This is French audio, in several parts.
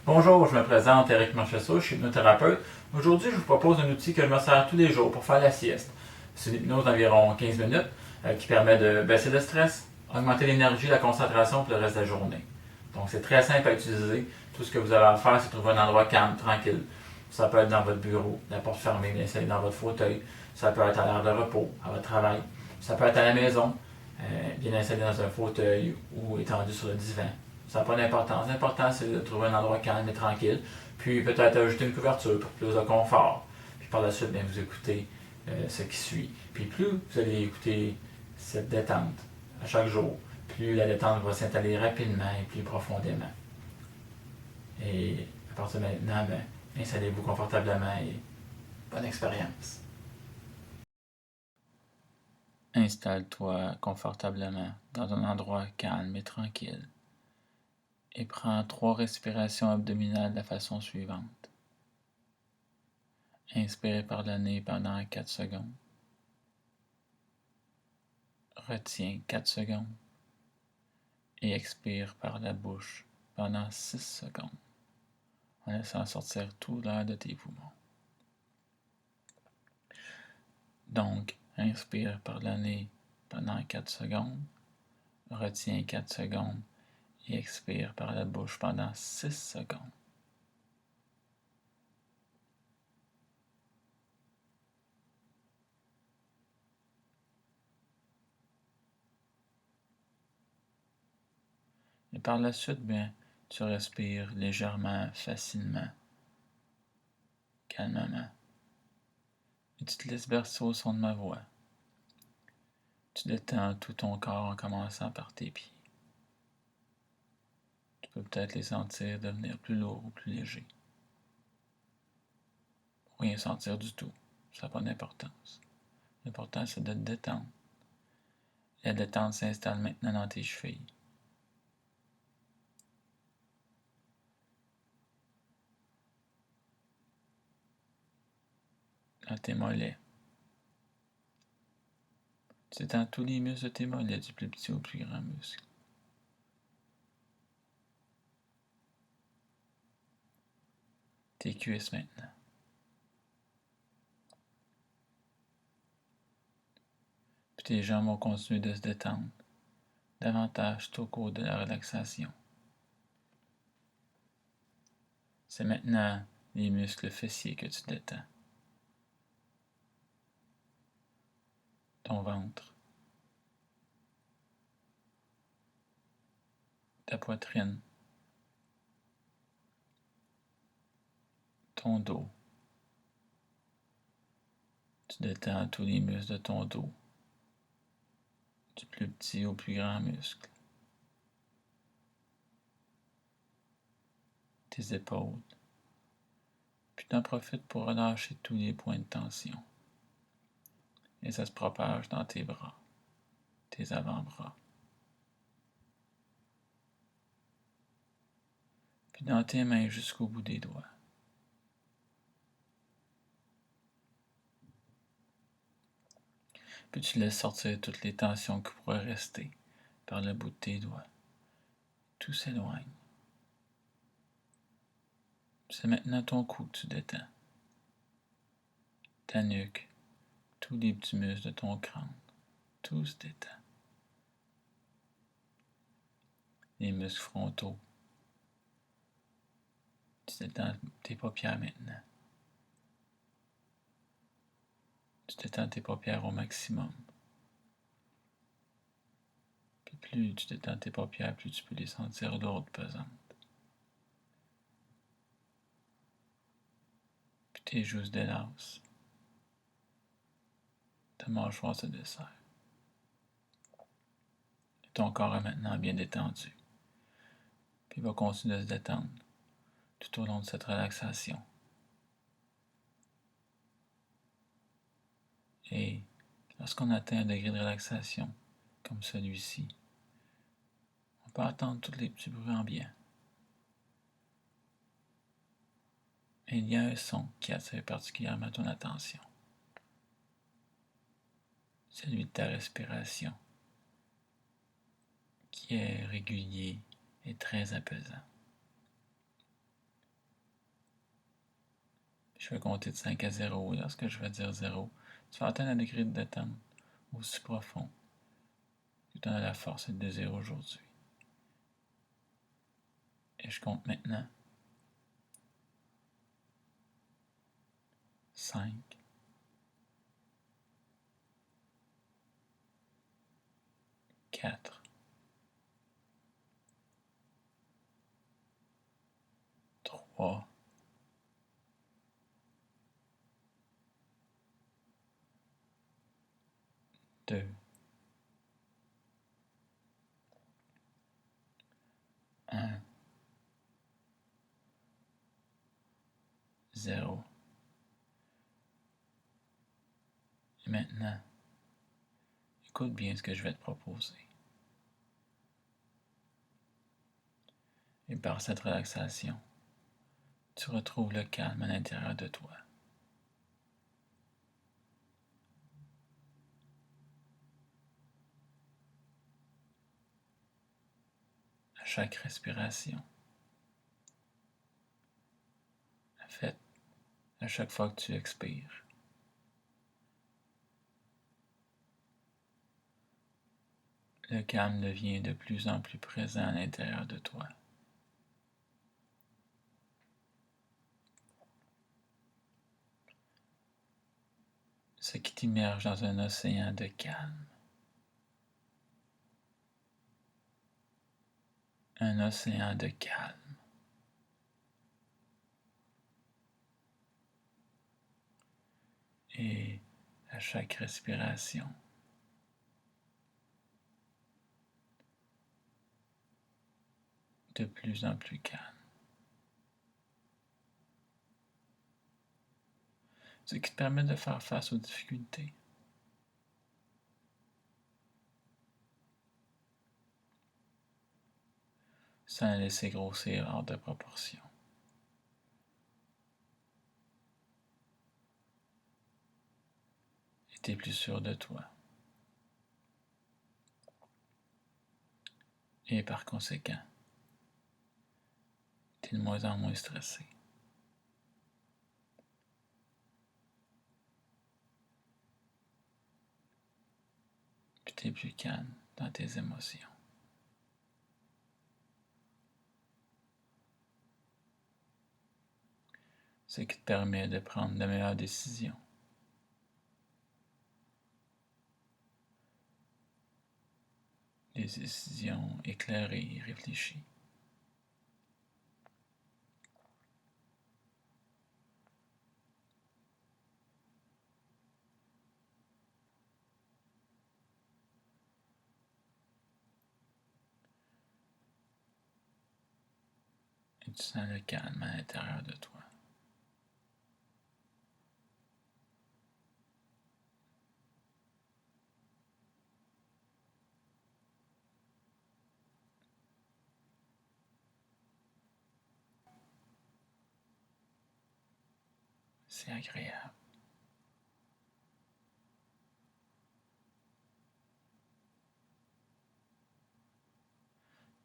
Bonjour, je me présente Eric Manchesso, je suis hypnothérapeute. Aujourd'hui, je vous propose un outil que je me sers tous les jours pour faire la sieste. C'est une hypnose d'environ 15 minutes qui permet de baisser le stress, augmenter l'énergie, la concentration pour le reste de la journée. Donc, c'est très simple à utiliser. Tout ce que vous avez à faire, c'est trouver un endroit calme, tranquille. Ça peut être dans votre bureau, la porte fermée, bien installé dans votre fauteuil. Ça peut être à l'heure de repos, à votre travail. Ça peut être à la maison, bien installé dans un fauteuil ou étendu sur le divan. Ça n'a pas d'importance. L'important, c'est de trouver un endroit calme et tranquille. Puis peut-être ajouter une couverture pour plus de confort. Puis par la suite, bien, vous écoutez ce qui suit. Puis plus vous allez écouter cette détente à chaque jour, plus la détente va s'installer rapidement et plus profondément. Et à partir de maintenant, bien, installez-vous confortablement et bonne expérience. Installe-toi confortablement dans un endroit calme et tranquille et prends 3 respirations abdominales de la façon suivante. Inspirez par le nez pendant 4 secondes. Retiens 4 secondes et expire par la bouche pendant 6 secondes en laissant sortir tout l'air de tes poumons. Donc, inspire par le nez pendant 4 secondes, retiens 4 secondes et expire par la bouche pendant 6 secondes. Et par la suite, bien, tu respires légèrement, facilement, calmement. Et tu te laisses bercer au son de ma voix. Tu détends tout ton corps en commençant par tes pieds. Tu peux peut-être les sentir devenir plus lourds ou plus légers. Ou rien sentir du tout. Ça n'a pas d'importance. L'important, c'est de te détendre. La détente s'installe maintenant dans tes chevilles. Dans tes mollets. Tu détends tous les muscles de tes mollets, du plus petit au plus grand muscle. Tes cuisses maintenant. Puis tes jambes vont continuer de se détendre davantage tout au cours de la relaxation. C'est maintenant les muscles fessiers que tu détends. Ton ventre. Ta poitrine. Ton dos. Tu détends tous les muscles de ton dos, du plus petit au plus grand muscle. Tes épaules. Puis t'en profites pour relâcher tous les points de tension. Et ça se propage dans tes bras, tes avant-bras. Puis dans tes mains jusqu'au bout des doigts. Puis tu laisses sortir toutes les tensions qui pourraient rester par le bout de tes doigts. Tout s'éloigne. C'est maintenant ton cou que tu détends. Ta nuque, tous les petits muscles de ton crâne, tout se détend. Les muscles frontaux. Tu détends tes paupières maintenant. Tu détends tes paupières au maximum. Puis plus tu détends tes paupières, plus tu peux les sentir lourdes, pesantes. Puis tes joues se délassent. Ta mâchoire se desserre. Et ton corps est maintenant bien détendu. Puis il va continuer de se détendre tout au long de cette relaxation. Et lorsqu'on atteint un degré de relaxation comme celui-ci, on peut entendre tous les petits bruits ambiants. Et il y a un son qui attire particulièrement ton attention. Celui de ta respiration, qui est régulier et très apaisant. Je vais compter de 5 à 0. Et lorsque je vais dire 0, tu vas atteindre un degré de détente aussi profond que tu en as la force de désirer aujourd'hui. Et je compte maintenant. 5, 4, 3, 2, 1, 0. Et maintenant, écoute bien ce que je vais te proposer. Et par cette relaxation, tu retrouves le calme à l'intérieur de toi. À chaque respiration, en fait, à chaque fois que tu expires, le calme devient de plus en plus présent à l'intérieur de toi. Ce qui t'immerge dans un océan de calme. Un océan de calme. Et à chaque respiration, de plus en plus calme. Ce qui te permet de faire face aux difficultés. Sans les laisser grossir hors de proportion. Et t'es plus sûr de toi. Et par conséquent, t'es de moins en moins stressé. Puis t'es plus calme dans tes émotions. Ce qui te permet de prendre de meilleures décisions. Des décisions éclairées et réfléchies. Et tu sens le calme à l'intérieur de toi. C'est agréable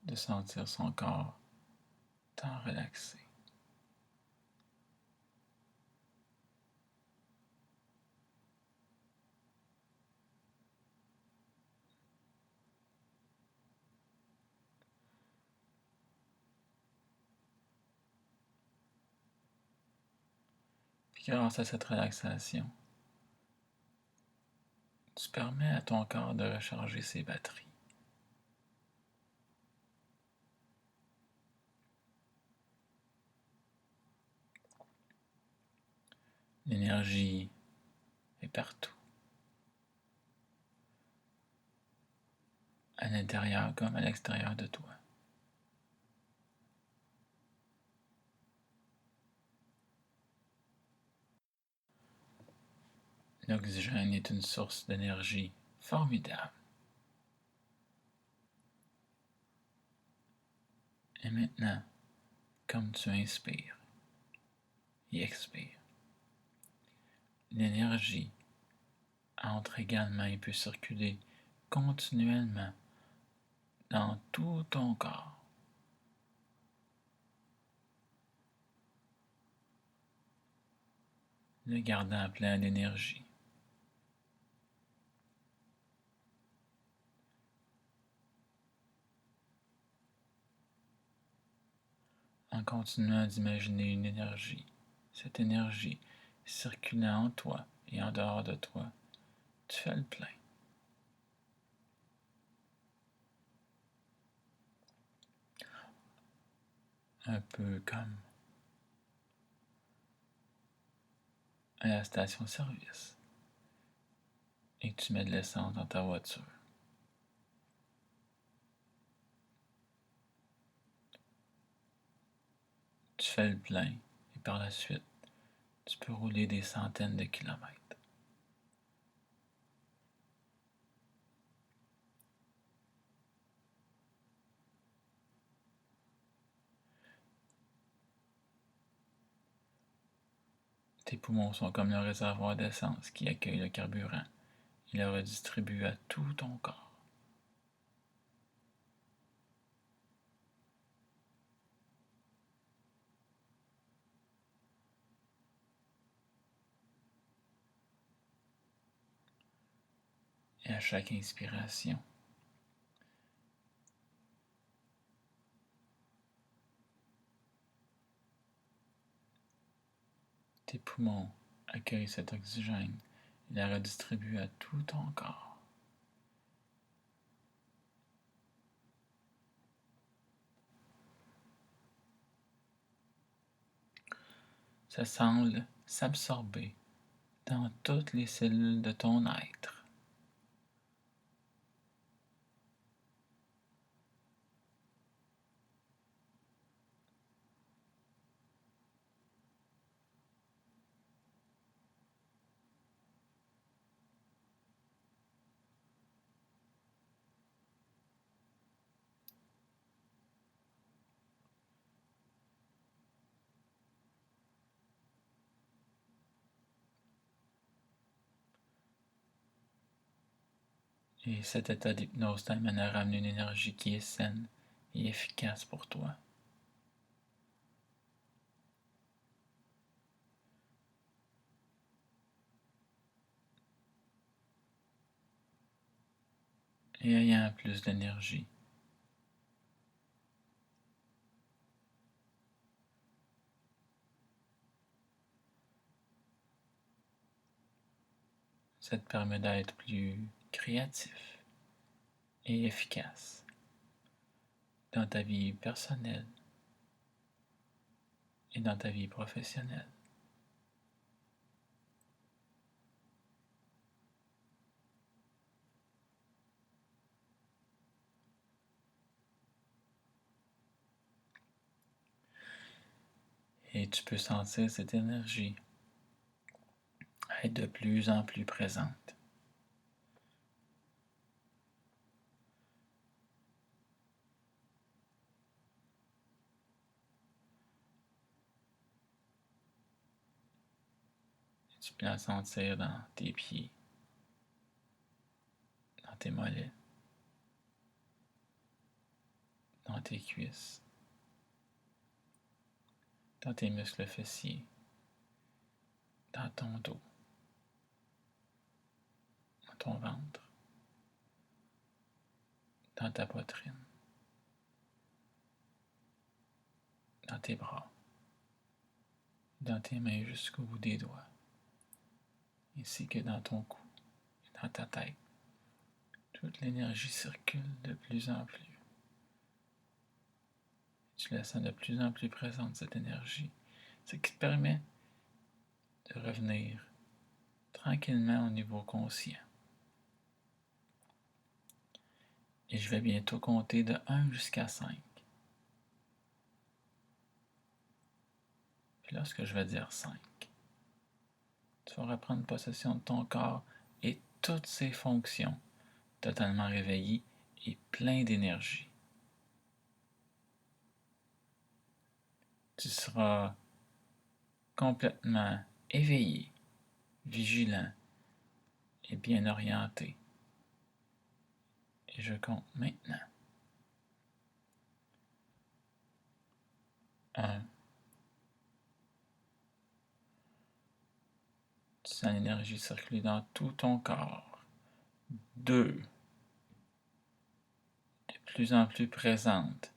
de sentir son corps tant relaxé. Puis grâce à cette relaxation, tu permets à ton corps de recharger ses batteries. L'énergie est partout, à l'intérieur comme à l'extérieur de toi. L'oxygène est une source d'énergie formidable. Et maintenant, comme tu inspires et expires, l'énergie entre également et peut circuler continuellement dans tout ton corps. le gardant plein d'énergie. En continuant d'imaginer une énergie, cette énergie circulant en toi et en dehors de toi, tu fais le plein. Un peu comme à la station-service et que tu mets de l'essence dans ta voiture. Tu fais le plein et par la suite, tu peux rouler des centaines de kilomètres. Tes poumons sont comme le réservoir d'essence qui accueille le carburant et le redistribue à tout ton corps. Et à chaque inspiration, tes poumons accueillent cet oxygène et la redistribuent à tout ton corps. Ça semble s'absorber dans toutes les cellules de ton être. Et cet état d'hypnose t'amène à ramener une énergie qui est saine et efficace pour toi. Et ayant plus d'énergie, ça te permet d'être plus créatif et efficace dans ta vie personnelle et dans ta vie professionnelle. Et tu peux sentir cette énergie être de plus en plus présente. Tu peux la sentir dans tes pieds, dans tes mollets, dans tes cuisses, dans tes muscles fessiers, dans ton dos, dans ton ventre, dans ta poitrine, dans tes bras, dans tes mains jusqu'au bout des doigts, ainsi que dans ton cou et dans ta tête. Toute l'énergie circule de plus en plus. Tu la sens de plus en plus présente, cette énergie, ce qui te permet de revenir tranquillement au niveau conscient. Et je vais bientôt compter de 1 jusqu'à 5. Puis lorsque je vais dire 5, tu vas reprendre possession de ton corps et toutes ses fonctions, totalement réveillé et plein d'énergie. Tu seras complètement éveillé, vigilant et bien orienté. Et je compte maintenant. 1, sens l'énergie circuler dans tout ton corps. 2. De plus en plus présente.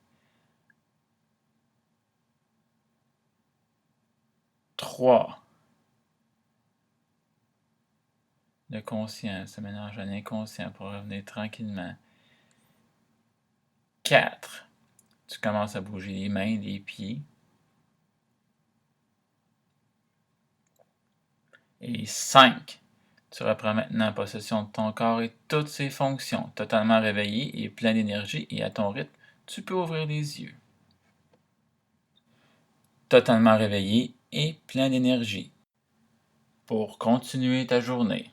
3. Le conscient se mélange à l'inconscient pour revenir tranquillement. 4. Tu commences à bouger les mains, les pieds. Et 5. Tu reprends maintenant possession de ton corps et toutes ses fonctions, totalement réveillé et plein d'énergie, et à ton rythme, tu peux ouvrir les yeux. Totalement réveillé et plein d'énergie pour continuer ta journée.